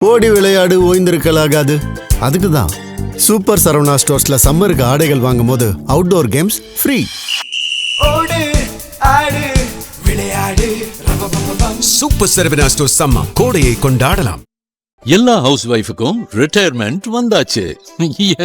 ஓடி விளையாடு ஓய்ந்திருக்கலாகாது. அதுக்கு தான் சூப்பர் சரவணா ஸ்டோர்ஸ்ல சம்மருக்கு ஆடைகள் வாங்கும் போது அவுட்டோர் கேம்ஸ் ஃப்ரீ. ஓடு ஆடு விளையாடு சூப்பர் சரவணா ஸ்டோர்ஸ் சம்மர் கோடையை கொண்டாடலாம். எல்லா ஹவுஸ் ஒய்ஃபுக்கும் ரிட்டையர்மெண்ட் வந்தாச்சு.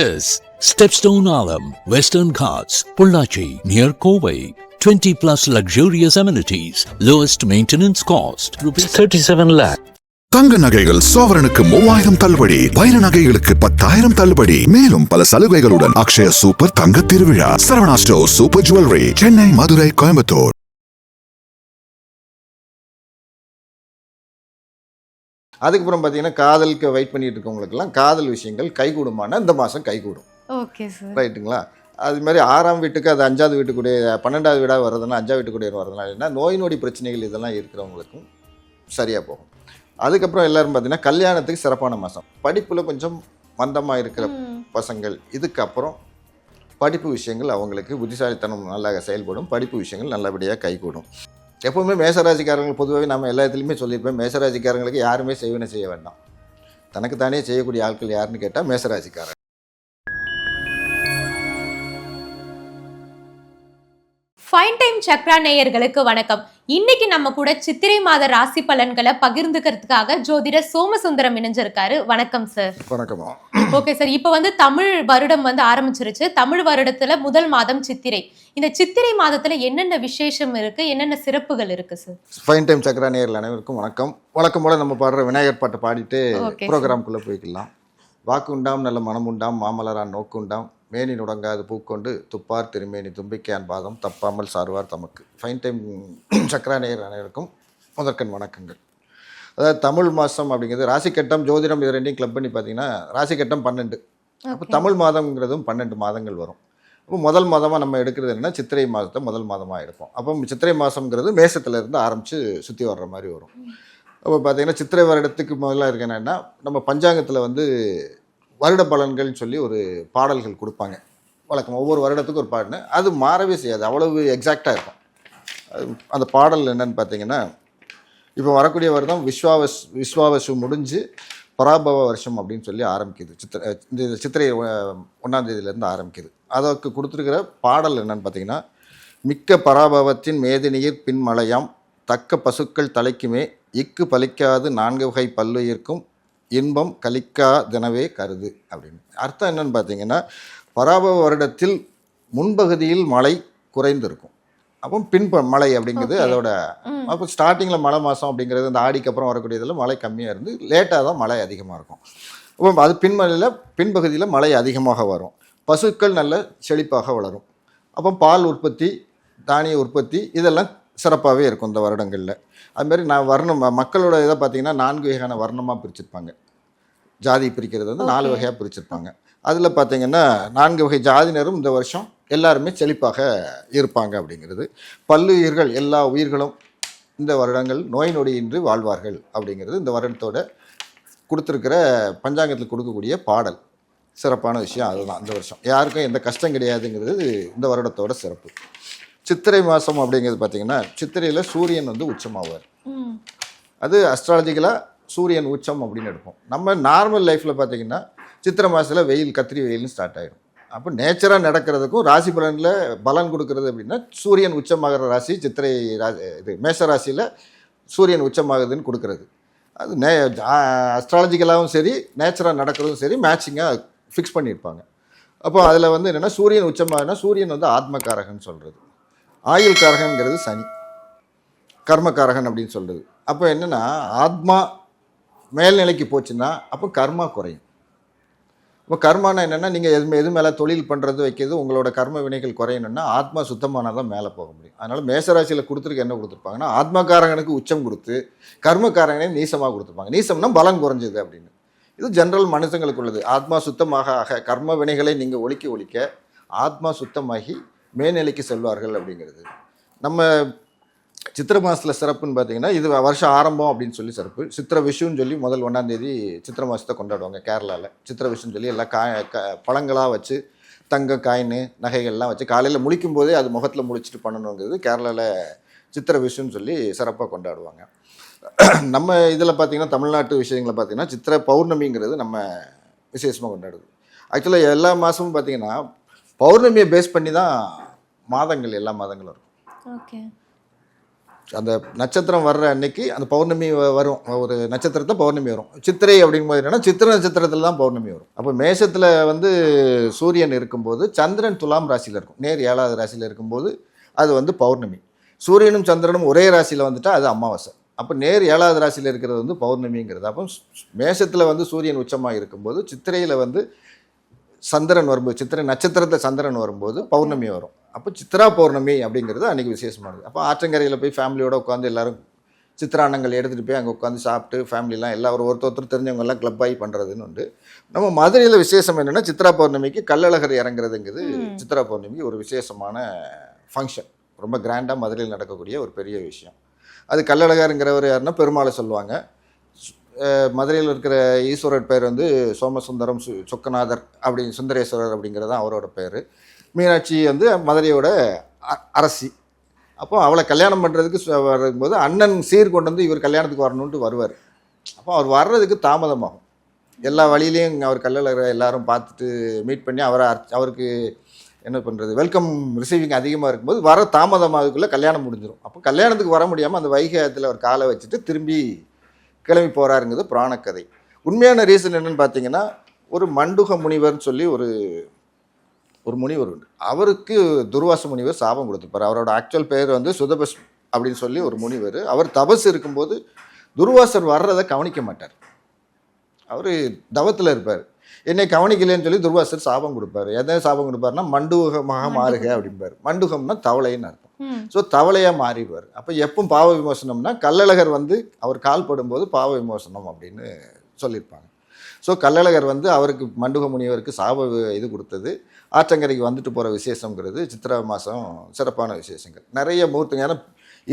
எஸ், ஸ்டெப்ஸ்டோன் ஆலம், Western Ghats, Pollachi near Kovai. 20+ luxurious amenities, lowest maintenance cost, ₹37 lakh. தங்க நகைகள் சோவரனுக்கு 3000 தள்ளுபடி, வைர நகைகளுக்கு 10,000 தள்ளுபடி, மேலும் பல சலுகைகளுடன் அக்ஷய சூப்பர் தங்க திருவிழா. Saravana store super jewellery, Chennai, Madurai, Coimbatore. அதுக்கப்புறம் பார்த்தீங்கன்னா காதலுக்கு வெயிட் பண்ணிட்டு இருக்கவங்களுக்கெல்லாம் காதல் விஷயங்கள் கைகூடுமான இந்த மாதம் கைகூடும். Okay sir. ரைட்டுங்களா? அது மாதிரி 6ஆம் வீட்டுக்கு அது 5வது வீட்டுக்குடைய 12வது வீடாக வர்றதுனா 5வது வீட்டுக்குடைய வர்றதுனால என்ன நோய் நொடி பிரச்சனைகள் இதெல்லாம் இருக்கிறவங்களுக்கும் சரியாக போகும். அதுக்கப்புறம் எல்லோரும் பார்த்தீங்கன்னா கல்யாணத்துக்கு சிறப்பான மாதம். படிப்பில் கொஞ்சம் மந்தமாக இருக்கிற பசங்கள் இதுக்கப்புறம் படிப்பு விஷயங்கள் அவங்களுக்கு புத்திசாலித்தனம் நல்லா செயல்படும். படிப்பு விஷயங்கள் நல்லபடியாக கைகூடும். எப்போவுமே மேசராசிக்காரங்கள் பொதுவாகவே நம்ம எல்லா இடத்துலையுமே சொல்லியிருப்பேன், மேசராசிக்காரங்களுக்கு யாருமே செய்வன செய்ய வேண்டாம். தனக்கு தானே செய்யக்கூடிய ஆட்கள் யாருன்னு கேட்டால் மேசராசிக்காரன். ஃபைன் டைம் சக்ரா நேயர்களுக்கு வணக்கம். இன்னைக்கு நம்ம கூட சித்திரை மாத ராசி பலன்களை பகிர்ந்துக்கிறதுக்காக ஜோதிடர் சோமசுந்தரம் இணைஞ்சிருக்காரு. வணக்கம் சார். வணக்கமா. ஓகே சார், இப்போ தமிழ் வருடம் ஆரம்பிச்சிருச்சு. தமிழ் வருடத்துல முதல் மாதம் சித்திரை. இந்த சித்திரை மாதத்துல என்னென்ன விசேஷம் இருக்கு, என்னென்ன சிறப்புகள் இருக்கு சார்? ஃபைன் டைம் சக்ரா நேயர்கள் அனைவருக்கும் வணக்கம். வழக்கம் போல நம்ம பாடுற விநாயகர் பாட்டை பாடிட்டு ப்ரோக்ராம்குள்ளே போய்க்கலாம். வாக்கு உண்டாம் நல்ல மனம் உண்டாம் மாமலரான் நோக்கு உண்டாம் மேனி நுடங்காது பூக்கொண்டு துப்பார் திருமேனி தும்பிக்கையான் பாதம் தப்பாமல் சாருவார் தமக்கு. ஃபைன் டைம் சக்ரா நேயர் அனைவருக்கும் முதற்கண் வணக்கங்கள். அதாவது தமிழ் மாதம் அப்படிங்கிறது ராசிக்கட்டம் ஜோதிடம் இது ரெண்டையும் கிளப் பண்ணி பார்த்தீங்கன்னா ராசிக்கட்டம் 12. அப்போ தமிழ் மாதங்கிறதும் 12 மாதங்கள் வரும். அப்போ முதல் மாதமாக நம்ம எடுக்கிறது என்னென்னா சித்திரை மாதத்தை முதல் மாதமாக எடுப்போம். அப்போ சித்திரை மாதங்கிறது மேசத்துலேருந்து ஆரம்பித்து சுற்றி வர்ற மாதிரி வரும். அப்போ பார்த்தீங்கன்னா சித்திரை வருடத்துக்கு முதல்ல இருக்கு என்னென்னா நம்ம பஞ்சாங்கத்தில் வருட பலன்கள்னு சொல்லி ஒரு பாடல்கள் கொடுப்பாங்க. வழக்கம் ஒவ்வொரு வருடத்துக்கும் ஒரு பாடல், அது மாறவே செய்யாது, அவ்வளவு எக்ஸாக்டாக இருக்கும். அந்த பாடல் என்னன்னு பார்த்தீங்கன்னா இப்போ வரக்கூடிய வருடம் விஸ்வாவசு முடிஞ்சு பராபவ வருஷம் அப்படின்னு சொல்லி ஆரம்பிக்குது. இந்த சித்திரை 1ஆம் தேதியிலேருந்து ஆரம்பிக்குது. அதற்கு கொடுத்துருக்கிற பாடல் என்னன்னு பார்த்தீங்கன்னா மிக்க பராபவத்தின் மேதினியிர் பின்மலையாம் தக்க பசுக்கள் தலைக்குமே இக்கு பலிக்காது 4 வகை பல்லுயிர்க்கும் இன்பம் கலிக்காதெனவே கருது அப்படின்னு. அர்த்தம் என்னன்னு பார்த்தீங்கன்னா பராபவ வருடத்தில் முன்பகுதியில் மழை குறைந்திருக்கும், அப்போ மழை அப்படிங்கிறது அதோட. அப்போ ஸ்டார்டிங்கில் மழை மாதம் அப்படிங்கிறது இந்த ஆடிக்கு அப்புறம் வரக்கூடியதில் மழை கம்மியாக இருந்து லேட்டாக தான் மழை அதிகமாக இருக்கும். அப்போ அது பின்பகுதியில் மழை அதிகமாக வரும். பசுக்கள் நல்ல செழிப்பாக வளரும். அப்போ பால் உற்பத்தி தானிய உற்பத்தி இதெல்லாம் சிறப்பாகவே இருக்கும் இந்த வருடங்களில். அதுமாரி மக்களோட இதை பார்த்திங்கன்னா 4 வகையான வர்ணமாக பிரிச்சிருப்பாங்க. ஜாதி பிரிக்கிறது 4 வகையாக பிரிச்சிருப்பாங்க. அதில் பார்த்திங்கன்னா 4 வகை ஜாதியினரும் இந்த வருஷம் எல்லாருமே செழிப்பாக இருப்பாங்க அப்படிங்கிறது. பல்லுயிர்கள் எல்லா உயிர்களும் இந்த வருடங்கள் நோய் நொடியின்றி வாழ்வார்கள் அப்படிங்கிறது இந்த வருடத்தோட கொடுத்துருக்கிற பஞ்சாங்கத்தில் கொடுக்கக்கூடிய பாடல். சிறப்பான விஷயம் அதுதான். இந்த வருஷம் யாருக்கும் எந்த கஷ்டம் கிடையாதுங்கிறது இந்த வருடத்தோட சிறப்பு. சித்திரை மாதம் அப்படிங்கிறது பார்த்திங்கன்னா சித்திரையில் சூரியன் உச்சமாவார். அது அஸ்ட்ராலஜிக்கலாக சூரியன் உச்சம் அப்படின்னு எடுப்போம். நம்ம நார்மல் லைஃப்பில் பார்த்திங்கன்னா சித்திரை மாதத்தில் வெயில் கத்திரி வெயில்னு ஸ்டார்ட் ஆகிடும். அப்போ நேச்சராக நடக்கிறதுக்கும் ராசி பலனில் பலன் கொடுக்கறது அப்படின்னா சூரியன் உச்சமாகிற ராசி சித்திரை இது மேஷ ராசியில் சூரியன் உச்சமாகுதுன்னு கொடுக்குறது. அது அஸ்ட்ராலஜிக்கலாகவும் சரி நேச்சராக நடக்கிறதும் சரி மேட்சிங்காக ஃபிக்ஸ் பண்ணியிருப்பாங்க. அப்போ அதில் என்னென்னா சூரியன் உச்சமாகனா சூரியன் ஆத்மகாரகன் சொல்கிறது, ஆயுள் காரகங்கிறது சனி, கர்மகாரகன் அப்படின்னு சொல்கிறது. அப்போ என்னென்னா ஆத்மா மேல்நிலைக்கு போச்சுன்னா அப்போ கர்மா குறையும். இப்போ கர்மானா என்னென்னா நீங்கள் எது மேலே தொழில் பண்ணுறது வைக்கிறது உங்களோட கர்ம வினைகள் குறையணுன்னா ஆத்மா சுத்தமானால் தான் மேலே போக முடியும். அதனால் மேசராசியில் கொடுத்துருக்கு என்ன கொடுத்துருப்பாங்கன்னா ஆத்மகாரகனுக்கு உச்சம் கொடுத்து கர்மகாரகனே நீசமாக கொடுத்துருப்பாங்க. நீசம்னா பலம் குறைஞ்சது அப்படின்னு. இது ஜென்ரல் மனுஷங்களுக்கு உள்ளது. ஆத்மா சுத்தமாக கர்ம வினைகளை நீங்கள் ஒழிக்க ஆத்மா சுத்தமாகி மேல்நிலைக்கு செல்வார்கள் அப்படிங்கிறது. நம்ம சித்திரை மாதத்தில் சிறப்புன்னு பார்த்தீங்கன்னா இது வருஷம் ஆரம்பம் அப்படின்னு சொல்லி சிறப்பு. சித்திரை விஷுன்னு சொல்லி முதல் 1ஆம் தேதி சித்திரை மாதத்தை கொண்டாடுவாங்க கேரளாவில். சித்திரை விஷுன்னு சொல்லி எல்லாம் பழங்களாக வச்சு தங்க காயின் நகைகள்லாம் வச்சு காலையில் முழிக்கும் போதே அது முகத்தில் முழிச்சிட்டு பண்ணணுங்கிறது கேரளாவில் சித்திரை விஷுன்னு சொல்லி சிறப்பாக கொண்டாடுவாங்க. நம்ம இதில் பார்த்தீங்கன்னா தமிழ்நாட்டு விஷயங்களை பார்த்தீங்கன்னா சித்திரை பௌர்ணமிங்கிறது நம்ம விசேஷமாக கொண்டாடுது. ஆக்சுவலாக எல்லா மாதமும் பார்த்தீங்கன்னா பௌர்ணமியை பேஸ் பண்ணி தான் மாதங்கள் எல்லா மாதங்களும் இருக்கும். ஓகே. அந்த நட்சத்திரம் வர்ற அன்னைக்கு அந்த பௌர்ணமி வரும், ஒரு நட்சத்திரத்தை பௌர்ணமி வரும். சித்திரை அப்படிங்கும்போது என்னன்னா சித்திரை நட்சத்திரத்தில் தான் பௌர்ணமி வரும். அப்போ மேஷத்தில் வந்து சூரியன் இருக்கும்போது சந்திரன் துலாம் ராசியில் இருக்கும், நேர் 7வது ராசியில் இருக்கும்போது அது வந்து பௌர்ணமி. சூரியனும் சந்திரனும் ஒரே ராசியில் வந்துட்டால் அது அமாவாசை. அப்போ நேர் 7வது ராசியில் இருக்கிறது வந்து பௌர்ணமிங்கிறது. அப்போ மேஷத்தில் வந்து சூரியன் உச்சமாக இருக்கும்போது சித்திரையில் வந்து சந்திரன் வரும்போது, சித்திரை நட்சத்திரத்தில் சந்திரன் வரும்போது பௌர்ணமி வரும். அப்போ சித்ரா பௌர்ணமி அப்படிங்கிறது அன்றைக்கி விசேஷமானது. அப்போ ஆற்றங்கரையில் போய் ஃபேமிலியோடு உட்காந்து எல்லோரும் சித்திராண்ணங்கள் எடுத்துகிட்டு போய் அங்கே உட்காந்து சாப்பிட்டு ஃபேமிலிலாம் எல்லோரும் ஒருத்தர் தெரிஞ்சவங்கெல்லாம் கிளப் ஆகி பண்ணுறதுன்னு உண்டு. நம்ம மதுரையில் விசேஷம் என்னென்னா சித்ரா பௌர்ணமிக்கு கள்ளழகர் இறங்குறதுங்கிறது சித்ரா பௌர்ணமிக்கு ஒரு விசேஷமான ஃபங்க்ஷன். ரொம்ப கிராண்டாக மதுரையில் நடக்கக்கூடிய ஒரு பெரிய விஷயம். அது கள்ளழகருங்கிறவர் யாருன்னா பெருமாளை சொல்லுவாங்க. மதுரையில் இருக்கிற ஈஸ்வரர் பேர் வந்து சோமசுந்தரம் சொக்கநாதர் அப்படி சுந்தரேஸ்வரர் அப்படிங்கிறது தான் அவரோட பேர். மீனாட்சி வந்து மதுரையோட அரசி. அப்போ அவளை கல்யாணம் பண்ணுறதுக்கு வரும்போது அண்ணன் சீர் கொண்டு வந்து இவர் கல்யாணத்துக்கு வரணுன்ட்டு வருவார். அப்போ அவர் வர்றதுக்கு தாமதமாகும். எல்லா வழியிலையும் அவர் கள்ளழகரை எல்லாரும் பார்த்துட்டு மீட் பண்ணி அவருக்கு என்ன பண்ணுறது, வெல்கம் ரிசீவிங் அதிகமாக இருக்கும்போது வர தாமதமாகக்குள்ளே கல்யாணம் முடிஞ்சிடும். அப்போ கல்யாணத்துக்கு வர முடியாமல் அந்த வைகையத்தில் அவர் காலை வச்சுட்டு திரும்பி கிளம்பி போகிறாருங்கிறது புராணக்கதை. உண்மையான ரீசன் என்னென்னு பார்த்தீங்கன்னா, ஒரு மண்டுக முனிவர்னு சொல்லி ஒரு முனிவர் உண்டு. அவருக்கு துர்வாச முனிவர் சாபம் கொடுத்துருப்பார். அவரோட ஆக்சுவல் பேர் வந்து சுதபஸ் அப்படின்னு சொல்லி ஒரு முனிவர். அவர் தபஸ் இருக்கும்போது துர்வாசர் வர்றதை கவனிக்க மாட்டார். அவர் தவத்தில் இருப்பார். என்னை கவனிக்கலைன்னு சொல்லி துர்வாசர் சாபம் கொடுப்பார். எதை சாபம் கொடுப்பாருன்னா மண்டுகமாக மாறுக அப்படிம்பார். மண்டுகம்னா தவளைன்னு அர்த்தம். ஸோ தவளையாக மாறிடுவார். அப்போ எப்போ பாவ விமோசனம்னா கள்ளழகர் வந்து அவர் கால் படும்போது பாவ விமோசனம் அப்படின்னு சொல்லியிருப்பாங்க. ஸோ கள்ளழகர் வந்து அவருக்கு மண்டுக முனிவருக்கு சாப இது கொடுத்தது. ஆற்றங்கரைக்கு வந்துட்டு போகிற விசேஷங்கிறது சித்திரை மாதம் சிறப்பான விசேஷங்கள் நிறைய முகூர்த்தங்க. ஏன்னா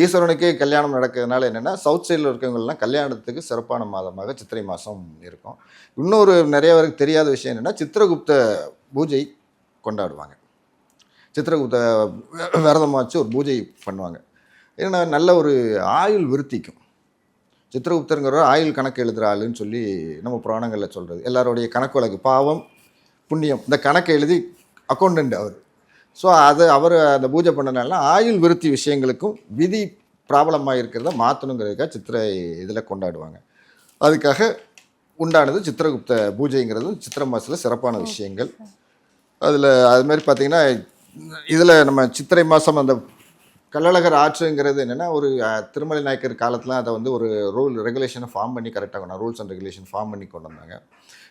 ஈஸ்வரனுக்கே கல்யாணம் நடக்கிறதுனால என்னென்னா சவுத் சைடில் இருக்கவங்கலாம் கல்யாணத்துக்கு சிறப்பான மாதமாக சித்திரை மாதம் இருக்கும். இன்னொரு நிறைய பேருக்கு தெரியாத விஷயம் என்னென்னா சித்திரகுப்த பூஜை கொண்டாடுவாங்க. சித்திரகுப்த விரதமாக வச்சு ஒரு பூஜை பண்ணுவாங்க. ஏன்னா நல்ல ஒரு ஆயுள் விருத்திக்கும். சித்திரகுப்தருங்கிற ஆயுள் கணக்கு எழுதுகிற ஆளுன்னு சொல்லி நம்ம புராணங்களில் சொல்கிறது. எல்லாருடைய கணக்கு வழக்கு பாவம் புண்ணியம் இந்த கணக்கை எழுதி அக்கௌண்டன்ட் அவர். ஸோ அவர் அந்த பூஜை பண்ணனால ஆயுள் விருத்தி விஷயங்களுக்கும் விதி ப்ராப்ளமாக இருக்கிறத மாற்றணுங்கிறதுக்காக சித்திரை இதில் கொண்டாடுவாங்க. அதுக்காக உண்டானது சித்திரகுப்த பூஜைங்கிறது சித்திரை மாதத்தில் சிறப்பான விஷயங்கள். அதில் அதுமாதிரி பார்த்திங்கன்னா இதில் நம்ம சித்திரை மாதம் அந்த கள்ளழகர் ஆற்றுங்கிறது என்னென்னா ஒரு திருமலை நாயக்கர் காலத்தில் அதை வந்து ஒரு ரெகுலேஷனை ஃபார்ம் பண்ணி கரெக்டாக ரூல்ஸ் அண்ட் ரெகுலேஷன் ஃபார்ம் பண்ணி கொண்டு வந்தாங்க.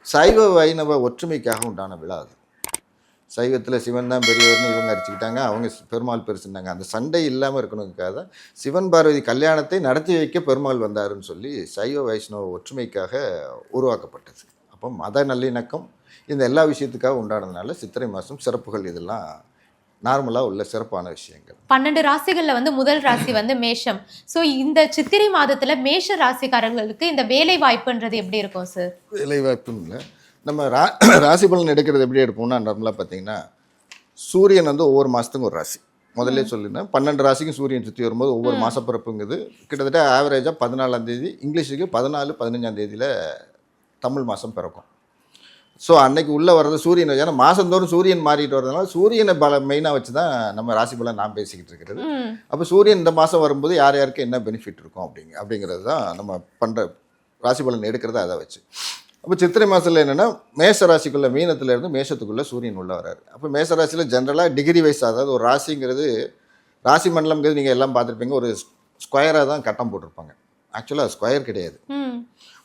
சைவ வைணவ ஒற்றுமைக்காக உண்டான விழா அது. சைவத்தில் சிவன் தான் பெரியவர்னு இவங்க அடிச்சுக்கிட்டாங்க, அவங்க பெருமாள் பெருசுன்னாங்க. அந்த சண்டை இல்லாமல் இருக்கணுங்கிறதுக்காக சிவன் பார்வதி கல்யாணத்தை நடத்தி வைக்க பெருமாள் வந்தாருன்னு சொல்லி சைவ வைஷ்ணவ ஒற்றுமைக்காக உருவாக்கப்பட்டது. அப்போ மத நல்லிணக்கம் இந்த எல்லா விஷயத்துக்காக உண்டானதுனால சித்திரை மாதம் சிறப்புகள் இதெல்லாம் நார்மலாக உள்ள சிறப்பான விஷயங்கள். 12 ராசிகளில் வந்து முதல் ராசி வந்து மேஷம். ஸோ இந்த சித்திரை மாதத்தில் மேஷ ராசிக்காரர்களுக்கு இந்த வேலை வாய்ப்புன்றது எப்படி இருக்கும் சார்? வேலை வாய்ப்புன்னு இல்லை, நம்ம ராசி பலன் எடுக்கிறது எப்படி எடுப்போம்னா நார்மலாக பார்த்தீங்கன்னா சூரியன் வந்து ஒவ்வொரு மாதத்துக்கும் ஒரு ராசி. முதல்ல சொல்லியிருந்தேன் 12 ராசிக்கும் சூரியன் சுற்றி வரும்போது ஒவ்வொரு மாதப்பிறப்புங்கிறது கிட்டத்தட்ட ஆவரேஜாக 14ஆம் தேதி, இங்கிலீஷுக்கு 14, 15ஆம் தேதியில் தமிழ் மாதம் பிறக்கும். ஸோ அன்னைக்கு உள்ளே வர்றது சூரியன், ஏன்னா மாதந்தோறும் சூரியன் மாறிட்டு வரதுனால சூரியனை மெயினாக வச்சு தான் நம்ம ராசி பலன் நான் பேசிக்கிட்டு இருக்கிறது. அப்போ சூரியன் இந்த மாதம் வரும்போது யார் யாருக்கு என்ன பெனிஃபிட் இருக்கும் அப்படிங்கிறது தான் நம்ம பண்ணுற ராசி பலன் எடுக்கிறது அதை வச்சு. அப்போ சித்திரை மாதத்தில் என்னென்னா மேஷ ராசிக்குள்ளே மீனத்துலேருந்து மேஷத்துக்குள்ளே சூரியன் உள்ள வராரு. அப்போ மேஷ ராசியில் ஜென்ரலாக டிகிரி வைஸ், அதாவது ஒரு ராசிங்கிறது ராசி மண்டலம்ங்கிறது நீங்கள் எல்லாம் பார்த்துருப்பீங்க, ஒரு ஸ்கொயராக தான் கட்டம் போட்டிருப்பாங்க. ஆக்சுவலாக ஸ்கொயர் கிடையாது,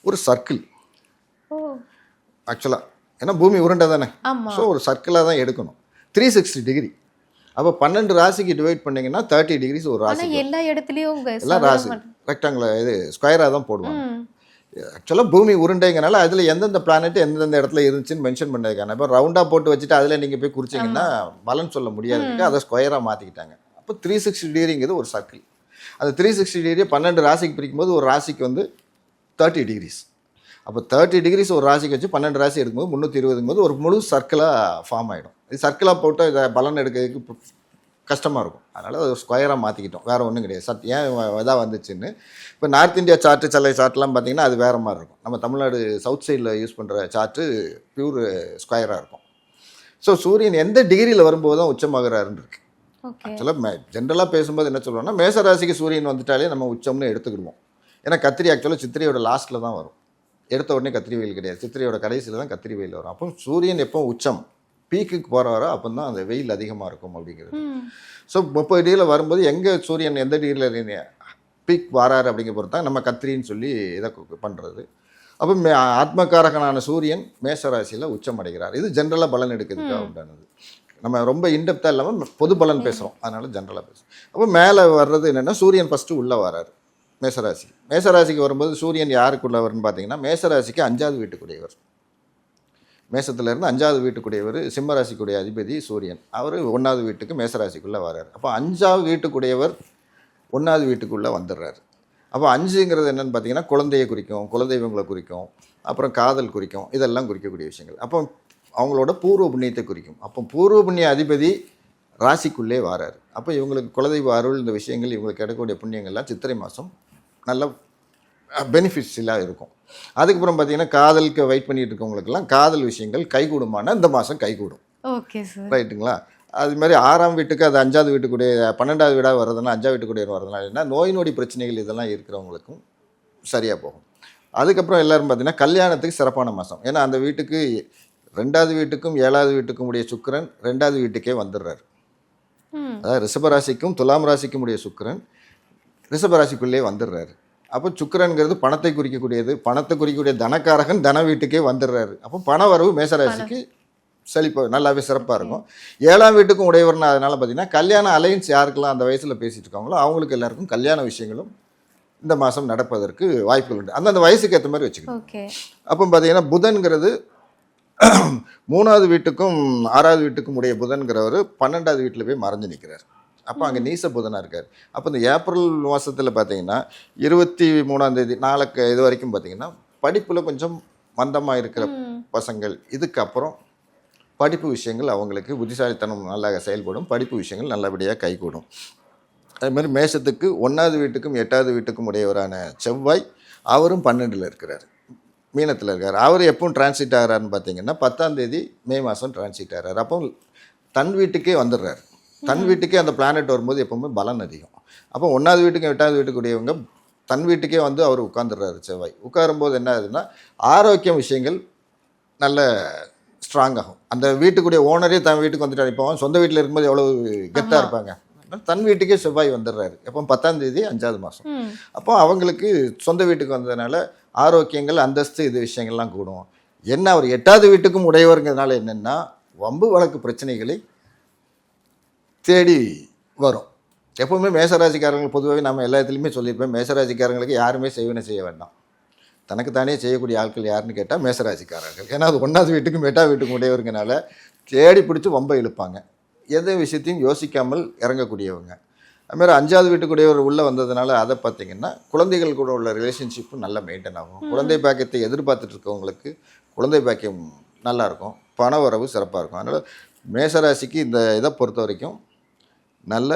ஒரு சர்க்கிள் ஆக்சுவலாக. ஏன்னா பூமி உருண்டை தானே, ஸோ ஒரு சர்க்கிளாக தான் எடுக்கணும். 360 டிகிரி. அப்போ 12 ராசிக்கு டிவைட் பண்ணிங்கன்னா 30 டிகிரிஸ் ஒரு ராசி. எல்லா இடத்துலையும் எல்லாம் ராசி ரெக்டாங்குலர் இது ஸ்கொயராக தான் போடுவாங்க. ஆக்சுவலாக பூமி உருண்டைங்கனால அதில் எந்தெந்த பிளானட் எந்தெந்த இடத்துல இருந்துச்சுன்னு மென்ஷன் பண்ணதுக்கான. இப்போ ரவுண்டாக போட்டு வச்சுட்டு அதில் நீங்கள் போய் குறிச்சிங்கன்னா பலன் சொல்ல முடியாதுக்கு அதை ஸ்கொயராக மாற்றிக்கிட்டாங்க. அப்போ 360 டிகிரிங்கிறது ஒரு சர்க்கிள். அந்த 360 டிகிரியை 12 ராசிக்கு பிரிக்கும்போது ஒரு ராசிக்கு வந்து 30 டிகிரிஸ். அப்போ 30 டிகிரிஸ் ஒரு ராசிக்கு வச்சு 12 ராசி எடுக்கும்போது 320 ஒரு முழு சர்க்கிளாக ஃபார்ம் ஆகிடும். இது சர்க்கிளாக போட்டு இதை பலன் எடுக்கிறதுக்கு கஷ்டமாக இருக்கும். அதனால் அது ஸ்கொயராக மாற்றிக்கிட்டோம், வேறு ஒன்றும் கிடையாது. ஏன் இதாக வந்துச்சுன்னு இப்போ நார்த் இந்தியா சார்ட்டு சில சார்ட்லாம் பார்த்திங்கன்னா அது வேறு மாதிரி இருக்கும். நம்ம தமிழ்நாடு சவுத் சைடில் யூஸ் பண்ணுற சார்ட்டு பியூர் ஸ்கொயராக இருக்கும். ஸோ சூரியன் எந்த டிகிரியில் வரும்போது தான் உச்சமாகிறாருன்னு இருக்கு. ஆக்சுவலாக ஜென்ரலாக பேசும்போது என்ன சொல்லுவோம்னா மேசராசிக்கு சூரியன் வந்துட்டாலே நம்ம உச்சம்னு எடுத்துக்கிடுவோம். ஏன்னா கத்திரி ஆக்சுவலாக சித்திரையோட லாஸ்ட்டில் தான் வரும். எடுத்த உடனே கத்திரி வெயில் கிடையாது, சித்திரையோட கடைசியில் தான் கத்திரி வெயில் வரும். அப்போ சூரியன் எப்போ உச்சம் பீக்குக்கு போகிறவரோ அப்போ தான் அந்த வெயில் அதிகமாக இருக்கும் அப்படிங்கிறது. ஸோ 30 டிகிரியில் வரும்போது எங்கே சூரியன் எந்த டிகிரியில் பீக் வராரு அப்படிங்கிற பொறுத்து தான் நம்ம கத்திரின்னு சொல்லி இதை பண்ணுறது. அப்போ ஆத்மகாரகனான சூரியன் மேசராசியில் உச்சம் அடைகிறார். இது ஜென்ரலாக பலன் எடுக்கிறதுக்காக உண்டானது. நம்ம ரொம்ப இன்டெப்த்தாக இல்லாமல் பொது பலன் பேசுகிறோம், அதனால ஜென்ரலாக பேசுகிறோம். அப்போ மேலே வர்றது என்னென்னா சூரியன் ஃபஸ்ட்டு உள்ளே வராரு மேசராசி. மேசராசிக்கு வரும்போது சூரியன் யாருக்குள்ளே வரும்னு பார்த்தீங்கன்னா மேசராசிக்கு 5வது வீட்டுக்குடையவர். மேசத்துலேருந்து 5வது வீட்டுக்குடையவர் சிம்மராசிக்குடைய அதிபதி சூரியன். அவர் 1வது வீட்டுக்கு மேசராசிக்குள்ளே வர்றார். அப்போ 5வது வீட்டுக்குடையவர் 1வது வீட்டுக்குள்ளே வந்துடுறாரு. அப்போ 5ங்கிறது என்னென்னு பார்த்தீங்கன்னா குழந்தையை குறிக்கும், குலதெய்வங்களை குறிக்கும், அப்புறம் காதல் குறிக்கும், இதெல்லாம் குறிக்கக்கூடிய விஷயங்கள். அப்போ அவங்களோட பூர்வ புண்ணியத்தை குறிக்கும். அப்போ பூர்வ புண்ணிய அதிபதி ராசிக்குள்ளே வராரு. அப்போ இவங்களுக்கு குலதெய்வ அருள் இந்த விஷயங்கள் இவங்களுக்கு கிடைக்கக்கூடிய புண்ணியங்கள்லாம் சித்திரை மாதம் நல்ல பெனிஃபிட்ஸ்லாம் இருக்கும். அதுக்கப்புறம் பார்த்தீங்கன்னா காதலுக்கு வெயிட் பண்ணிட்டு இருக்கவங்களுக்கெல்லாம் காதல் விஷயங்கள் கைகூடுமானா இந்த மாதம் கைகூடும். ஓகே சார், ரைட்டுங்களா? அது மாதிரி 6ஆம் வீட்டுக்கு அது 5வது வீட்டுக்குடைய 12வது வீடாக வர்றதுனா 5வது வீட்டுக்குடைய வர்றதுனால என்ன நோய் நொடி பிரச்சனைகள் இதெல்லாம் இருக்கிறவங்களுக்கும் சரியாக போகும். அதுக்கப்புறம் எல்லோரும் பார்த்தீங்கன்னா கல்யாணத்துக்கு சிறப்பான மாதம். ஏன்னா அந்த வீட்டுக்கு 2வது வீட்டுக்கும் 7வது வீட்டுக்கும் உடைய சுக்கிரன் 2வது வீட்டுக்கே வந்துடுறாரு. அதாவது ரிஷபராசிக்கும் துலாம் ராசிக்கும் உடைய சுக்கிரன் ரிஷபராசிக்குள்ளே வந்துடுறாரு. அப்போ சுக்கிரன்கிறது பணத்தை குறிக்கக்கூடியது, பணத்தை குறிக்கக்கூடிய தனக்காரகன் தன வீட்டுக்கே வந்துடுறாரு. அப்போ பண வரவு மேசராசிக்கு செழிப்பாக நல்லாவே சிறப்பாக இருக்கும். 7ஆம் வீட்டுக்கும் உடையவர்னு அதனால் பார்த்தீங்கன்னா கல்யாண அலைன்ஸ் யாருக்கெல்லாம் அந்த வயசில் பேசிகிட்டு இருக்காங்களோ அவங்களுக்கு எல்லாருக்கும் கல்யாண விஷயங்களும் இந்த மாதம் நடப்பதற்கு வாய்ப்புகள் உண்டு. அந்தந்த வயசுக்கு ஏற்ற மாதிரி வச்சுக்கணும். அப்போ பார்த்தீங்கன்னா புதன்கிறது 3வது வீட்டுக்கும் 6வது வீட்டுக்கும் உடைய புதன்கிறவர் 12வது வீட்டில் போய் மறைஞ்சு நிற்கிறார். அப்போ அங்கே நீச புதனாக இருக்கார். அப்போ இந்த ஏப்ரல் மாதத்தில் பார்த்தீங்கன்னா 23ஆம் தேதி நாளைக்கு இது வரைக்கும் பார்த்தீங்கன்னா படிப்பில் கொஞ்சம் மந்தமாக இருக்கிற பசங்கள் இதுக்கப்புறம் படிப்பு விஷயங்கள் அவங்களுக்கு புத்திசாலித்தனம் நல்லா செயல்படும், படிப்பு விஷயங்கள் நல்லபடியாக கைகூடும். அதுமாதிரி மேஷத்துக்கு 1வது வீட்டுக்கும் 8வது வீட்டுக்கும் உடையவரான செவ்வாய் அவரும் 12ல் இருக்கிறார், மீனத்தில் இருக்கார். அவர் எப்பவும் டிரான்சிட் ஆகிறாருன்னு பார்த்தீங்கன்னா 10ஆம் தேதி மே மாதம் டிரான்சிட் ஆகிறார். அப்போ தன் வீட்டுக்கே வந்துடுறாரு. தன் வீட்டுக்கே அந்த பிளானட் வரும்போது எப்போவுமே பலன் அதிகம். அப்போ 1வது வீட்டுக்கும் 8வது வீட்டுக்கு உடையவங்க தன் வீட்டுக்கே வந்து அவர் உட்காந்துடுறாரு செவ்வாய். உட்காரும்போது என்ன ஆகுதுன்னா ஆரோக்கிய விஷயங்கள் நல்ல ஸ்ட்ராங் ஆகும். அந்த வீட்டுக்குடைய ஓனரே தன் வீட்டுக்கு வந்துட்டு இப்போ சொந்த வீட்டில் இருக்கும்போது எவ்வளோ கெத்தாக இருப்பாங்க, தன் வீட்டுக்கே செவ்வாய் வந்துடுறாரு. எப்போ 10ஆம் தேதி 5வது மாதம். அப்போ அவங்களுக்கு சொந்த வீட்டுக்கு வந்ததுனால ஆரோக்கியங்கள் அந்தஸ்து இது விஷயங்கள்லாம் கூடும். என்ன அவர் 8வது வீட்டுக்கும் உடையவருங்கிறதுனால என்னென்னா வம்பு வழக்கு பிரச்சனைகளை தேடி வரும். எப்போவுமே மேசராசிக்காரங்களுக்கு பொதுவாகவே நம்ம எல்லா இடத்துலையுமே சொல்லியிருப்பேன், மேசராசிக்காரங்களுக்கு யாருமே செய்வனை செய்ய வேண்டாம், தனக்கு தானே செய்யக்கூடிய ஆட்கள் யாருன்னு கேட்டால் மேசராசிக்காரர்கள். ஏன்னா அது 1வது வீட்டுக்கும் 8வது வீட்டுக்கும் உடையவருங்கனால தேடி பிடிச்சி வம்பை இழுப்பாங்க, எந்த விஷயத்தையும் யோசிக்காமல் இறங்கக்கூடியவங்க. அதுமாதிரி 5வது வீட்டுக்குடையவர் உள்ளே வந்ததுனால அதை பார்த்திங்கன்னா குழந்தைகள் கூட உள்ள ரிலேஷன்ஷிப்பும் நல்லா மெயின்டைன் ஆகும். குழந்தை பாக்கியத்தை எதிர்பார்த்துட்டு இருக்கவங்களுக்கு குழந்தை பாக்கியம் நல்லாயிருக்கும், பண வரவு சிறப்பாக இருக்கும். அதனால் மேசராசிக்கு இந்த இதை பொறுத்த வரைக்கும் நல்ல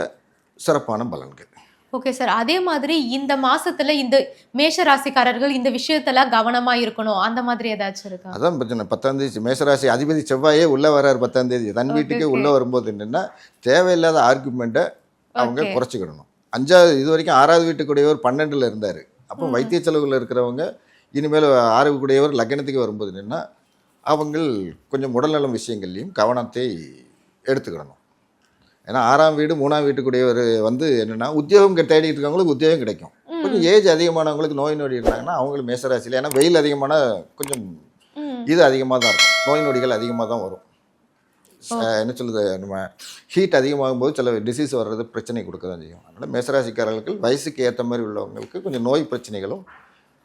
சிறப்பான பலன்கள். ஓகே சார், அதே மாதிரி இந்த மாசத்துல இந்த மேஷ ராசிக்காரர்கள் இந்த விஷயத்துல கவனமா இருக்கணும் அந்த மாதிரி ஏதாச்சும் இருக்கா? அதான் பிரச்சனை. 10ஆம் தேதி மேஷராசி அதிபதி செவ்வாயே உள்ளே வர்றாரு 10ஆம் தேதி. தன் வீட்டுக்கே உள்ளே வரும்போது என்னென்னா தேவையில்லாத ஆர்குமெண்ட்டை அவங்க குறைச்சிக்கிடணும். 5வது இது வரைக்கும் 6வது வீட்டுக்குடையவர் 12ல் இருந்தார். அப்போ வைத்திய செலவுகளில் இருக்கிறவங்க இனிமேல் 6வது கூடையவர் லக்னத்துக்கு வரும்போது என்னென்னா அவங்க கொஞ்சம் உடல்நலம் விஷயங்கள்லையும் கவனத்தை எடுத்துக்கிடணும். ஏன்னா 6ஆம் வீடு 3ஆம் வீட்டுக்குடையவர் வந்து என்னென்னா உத்தியோகம் தேடிட்டு இருக்கவங்களுக்கு உத்தியோகம் கிடைக்கும். கொஞ்சம் ஏஜ் அதிகமானவங்களுக்கு நோய் நொடி இருந்தாங்கன்னா அவங்களுக்கு மேசராசியில், ஏன்னா வெயில் அதிகமான கொஞ்சம் இது அதிகமாக தான் இருக்கும், நோய் நொடிகள் அதிகமாக தான் வரும். என்ன சொல்லுது, நம்ம ஹீட் அதிகமாகும் போது சில டிசீஸ் வர்றது பிரச்சனை கொடுக்க தான் செய்யும். அதனால் மேசராசிக்காரர்கள் வயசுக்கு ஏற்ற மாதிரி உள்ளவங்களுக்கு கொஞ்சம் நோய் பிரச்சனைகளும்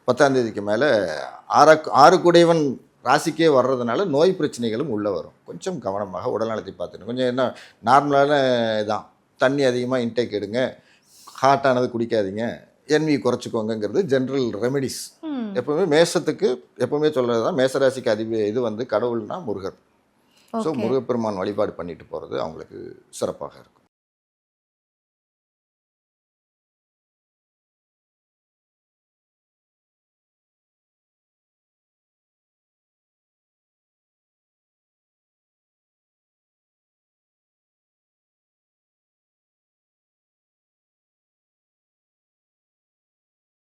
10ஆம் தேதிக்கு மேலே 6 கூடையவன் ராசிக்கே வர்றதுனால நோய் பிரச்சனைகளும் உள்ளே வரும். கொஞ்சம் கவனமாக உடல்நலத்தை பார்த்துக்கணும். கொஞ்சம் என்ன நார்மலான இதான், தண்ணி அதிகமாக இன்டேக் எடுங்க, ஹாட்டானது குடிக்காதீங்க, என்வி குறைச்சிக்கோங்கிறது ஜென்ரல் ரெமெடிஸ். எப்போவுமே மேஷத்துக்கு எப்போவுமே சொல்கிறது தான், மேசராசிக்கு இது வந்து கடவுள்னா முருகர். ஸோ முருகப்பெருமான் வழிபாடு பண்ணிட்டு போகிறது அவங்களுக்கு சிறப்பாக இருக்கும்.